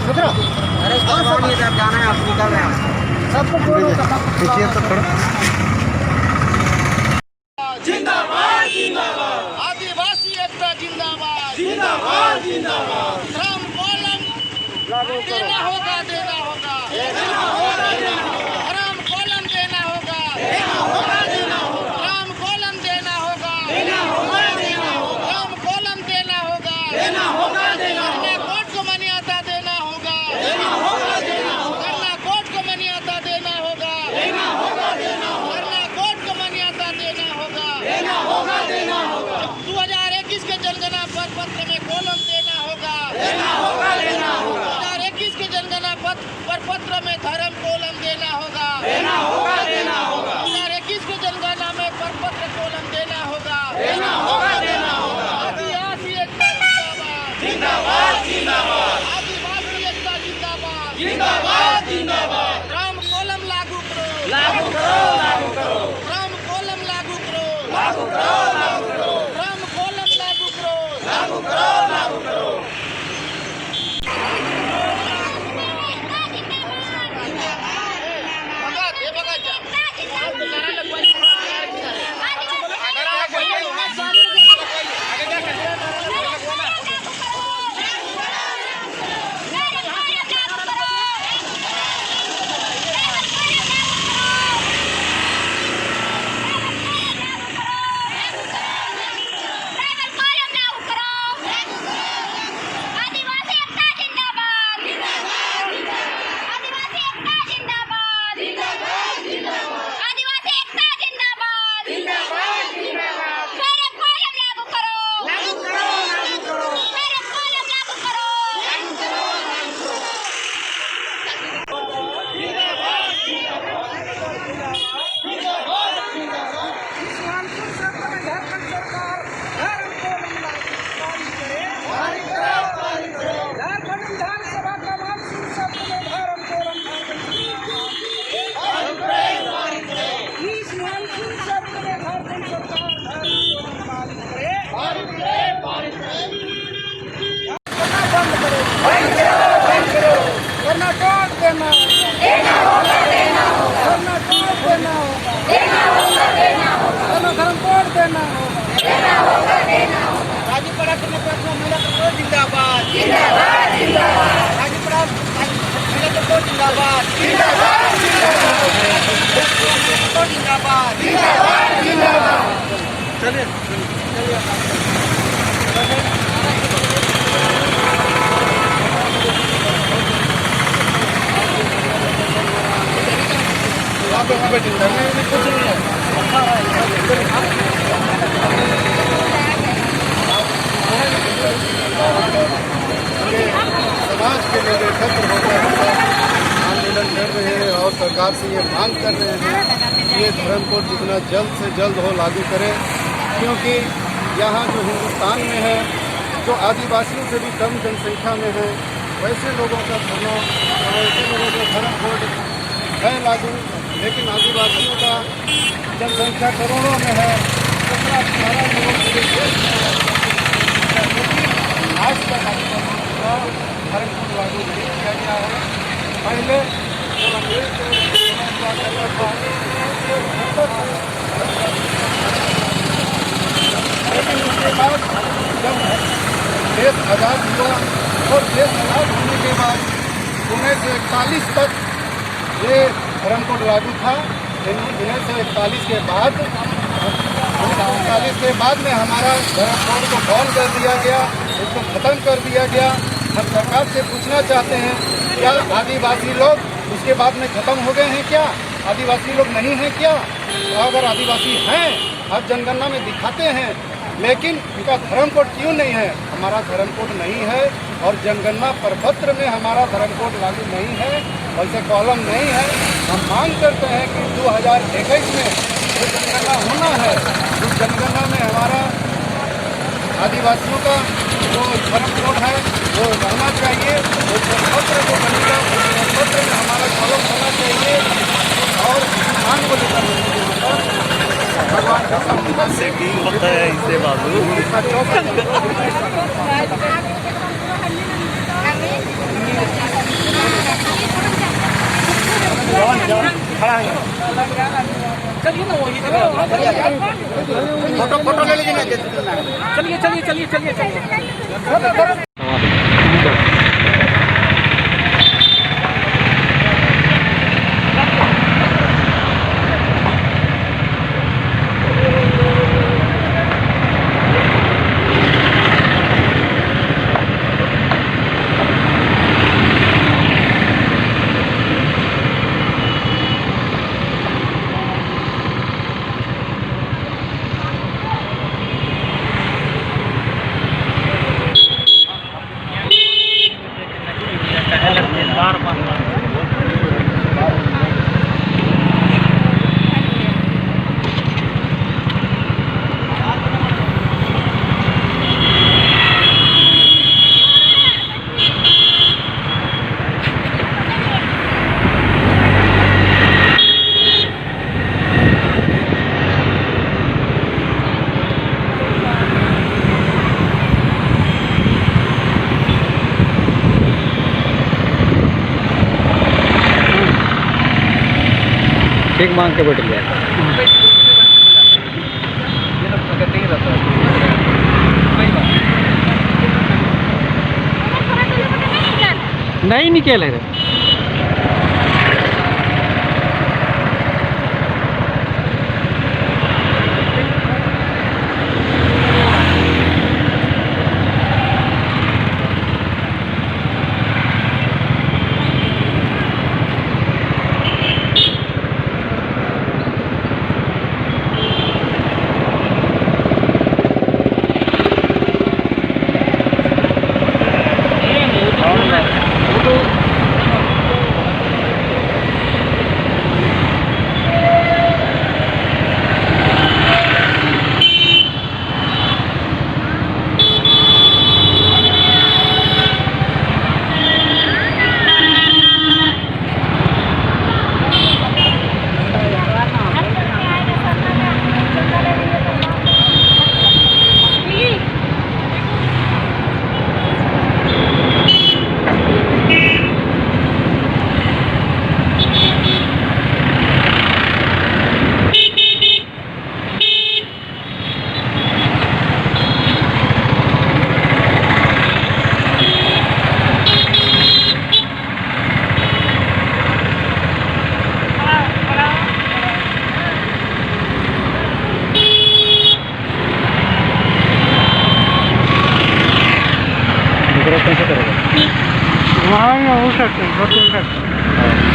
अरे जब जाना है आप निकल रहे हैं सबको देखिए तो थोड़ा जिंदाबाद जिंदाबाद आदिवासी एकता जिंदाबाद जिंदाबाद जिंदाबाद राम कॉलम देना होगा राम कॉलम देना होगा राम कॉलम देना होगा राम कॉलम देना होगा करना कोर्ट को मान्यता देना होगा करना कोर्ट को मान्यता देना होगा करना कोर्ट को मान्यता देना होगा 2021 के जनगणना पत्र में कॉलम देना होगा 2021 के जनगणना पत्र में धर्म कॉलम देना होगा 2021 के जनगणना में प्रपत्र कॉलम देना होगा आदिवासी एकता जिंदाबाद जिंदाबाद आदिवासी एकता जिंदाबाद राम कॉलम लागू करो राम कॉलम लागू करो राम कॉलम लागू करो राजूपड़ा के महिला प्रकोष्ठ जिंदाबाद राजूपड़ा महिला प्रकोष्ठ जिंदाबाद चलिए कुछ नहीं है समाज के लोग एकत्र होकर आंदोलन कर रहे हैं और सरकार से ये मांग कर रहे हैं कि ये धर्म कोड जितना जल्द से जल्द हो लागू करें, क्योंकि यहाँ जो हिंदुस्तान में है, जो आदिवासियों से भी कम जनसंख्या में है, वैसे लोगों का धर्म कोड है लागू, लेकिन आदिवासियों का जनसंख्या करोड़ों में है। 17-18 लोगों के आज तक धर्म कोड लागू नहीं किया गया है। पहले जब अंग्रेज लेकिन उसके बाद जब देश आज़ाद हुआ और देश आज़ाद होने के बाद 1941 तक ये धर्म कोड लागू था। 1941 के बाद में हमारा धर्म कोड को बंद कर दिया गया, इसको ख़त्म कर दिया गया। हम सरकार से पूछना चाहते हैं, क्या आदिवासी लोग उसके बाद में ख़त्म हो गए हैं? क्या आदिवासी लोग नहीं हैं? क्या अगर आदिवासी हैं, अब जनगणना में दिखाते हैं, लेकिन उनका धर्म कोड क्यों नहीं है? हमारा धर्म कोड नहीं है और जनगणना प्रपत्र में हमारा धर्म कोड लागू नहीं है, वैसे कॉलम नहीं है। हम मांग करते हैं कि 2021 में जो जनगणना होना है, उस जनगणना में हमारा आदिवासियों का जो धर्म कोड है वो रहना चाहिए। वो प्रपत्र जो बनेगा उस प्रपत्र में हमारा कॉलम होना चाहिए और किसान को लेकर भगवान का सेटिंग होता है इससे बाबू चलिए चलिए चलिए। ठीक मांग के बैठ गया। नहीं निकले रे। वहाँ हो सकते हैं,